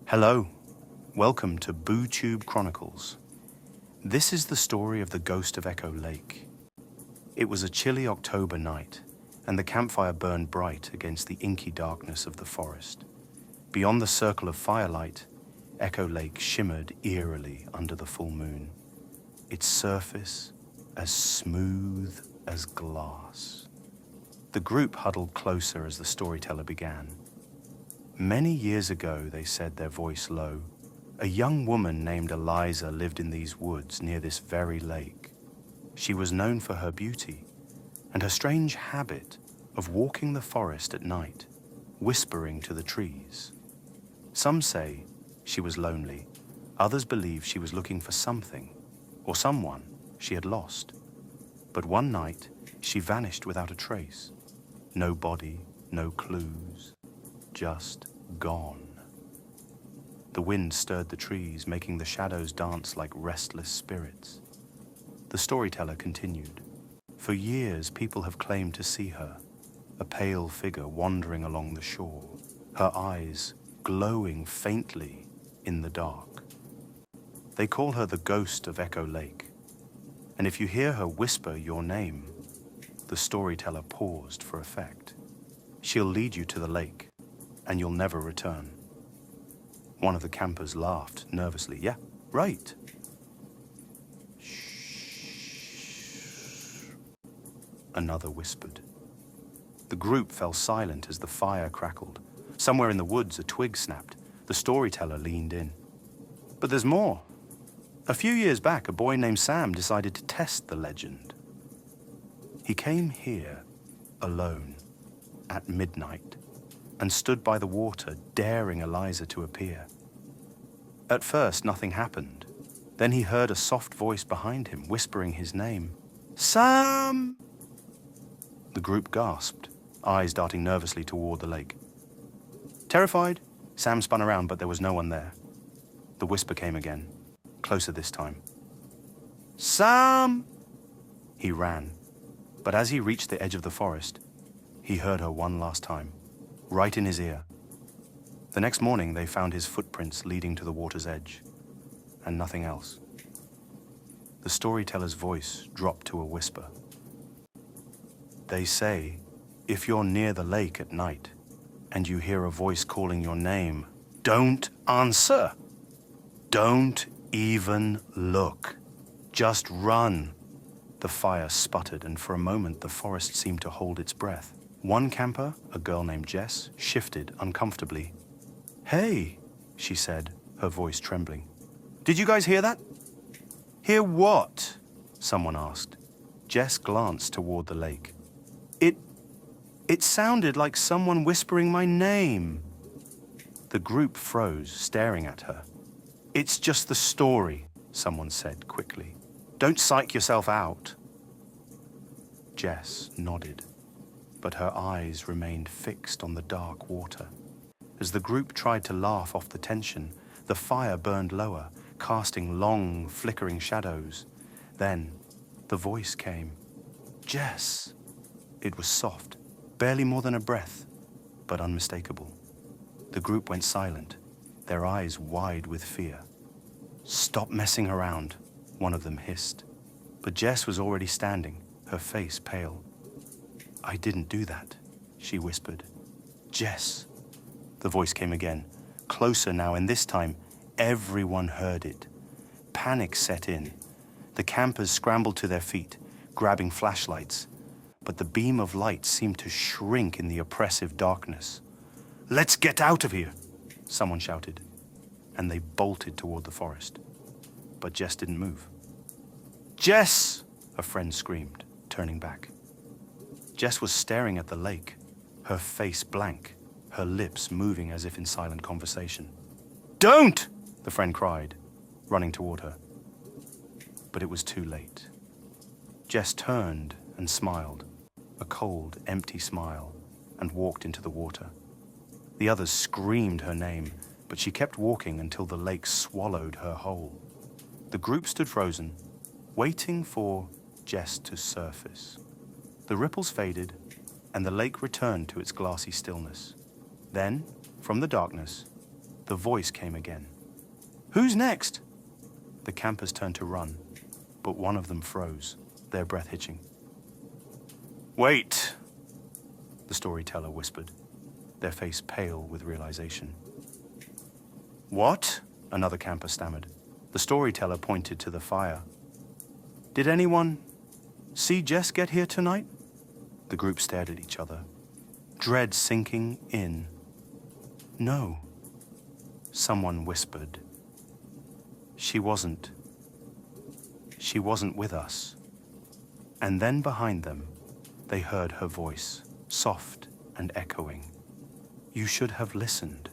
Hello, welcome to BooTube Chronicles. This is the story of the ghost of Echo Lake. It was a chilly October night, and the campfire burned bright against the inky darkness of the forest. Beyond the circle of firelight, Echo Lake shimmered eerily under the full moon, its surface as smooth as glass. The group huddled closer as the storyteller began. Many years ago, they said, their voice low, a young woman named Eliza lived in these woods near this very lake. She was known for her beauty and her strange habit of walking the forest at night, whispering to the trees. Some say she was lonely. Others believe she was looking for something or someone she had lost. But one night, she vanished without a trace. No body, no clues, just gone. The wind stirred the trees, making the shadows dance like restless spirits. The storyteller continued. For years, people have claimed to see her, a pale figure wandering along the shore, her eyes glowing faintly in the dark. They call her the ghost of Echo Lake. And if you hear her whisper your name, the storyteller paused for effect. She'll lead you to the lake, and you'll never return. One of the campers laughed nervously. Yeah, right. Shh. Another whispered. The group fell silent as the fire crackled. Somewhere in the woods, a twig snapped. The storyteller leaned in. But there's more. A few years back, a boy named Sam decided to test the legend. He came here alone at midnight and stood by the water, daring Eliza to appear. At first, nothing happened. Then he heard a soft voice behind him, whispering his name. Sam! The group gasped, eyes darting nervously toward the lake. Terrified, Sam spun around, but there was no one there. The whisper came again, closer this time. Sam! He ran, but as he reached the edge of the forest, he heard her one last time, right in his ear. The next morning, they found his footprints leading to the water's edge, and nothing else. The storyteller's voice dropped to a whisper. They say, if you're near the lake at night, and you hear a voice calling your name, don't answer. Don't even look. Just run. The fire sputtered, and for a moment, the forest seemed to hold its breath. One camper, a girl named Jess, shifted uncomfortably. Hey, she said, her voice trembling. Did you guys hear that? Hear what? Someone asked. Jess glanced toward the lake. It sounded like someone whispering my name. The group froze, staring at her. It's just the story, someone said quickly. Don't psych yourself out. Jess nodded, but her eyes remained fixed on the dark water. As the group tried to laugh off the tension, the fire burned lower, casting long, flickering shadows. Then, the voice came. Jess! It was soft, barely more than a breath, but unmistakable. The group went silent, their eyes wide with fear. Stop messing around, one of them hissed. But Jess was already standing, her face pale. I didn't do that, she whispered. Jess. The voice came again, closer now, and this time, everyone heard it. Panic set in. The campers scrambled to their feet, grabbing flashlights, but the beam of light seemed to shrink in the oppressive darkness. Let's get out of here, someone shouted, and they bolted toward the forest. But Jess didn't move. Jess! A friend screamed, turning back. Jess was staring at the lake, her face blank, her lips moving as if in silent conversation. Don't! The friend cried, running toward her. But it was too late. Jess turned and smiled, a cold, empty smile, and walked into the water. The others screamed her name, but she kept walking until the lake swallowed her whole. The group stood frozen, waiting for Jess to surface. The ripples faded, and the lake returned to its glassy stillness. Then, from the darkness, The voice came again. "Who's next?" The campers turned to run, but one of them froze, their breath hitching. "Wait," the storyteller whispered, their face pale with realization. "What?" another camper stammered. The storyteller pointed to the fire. "Did anyone see Jess get here tonight?" The group stared at each other, dread sinking in. "No," someone whispered. She wasn't with us." And then behind them, they heard her voice, soft and echoing. "You should have listened."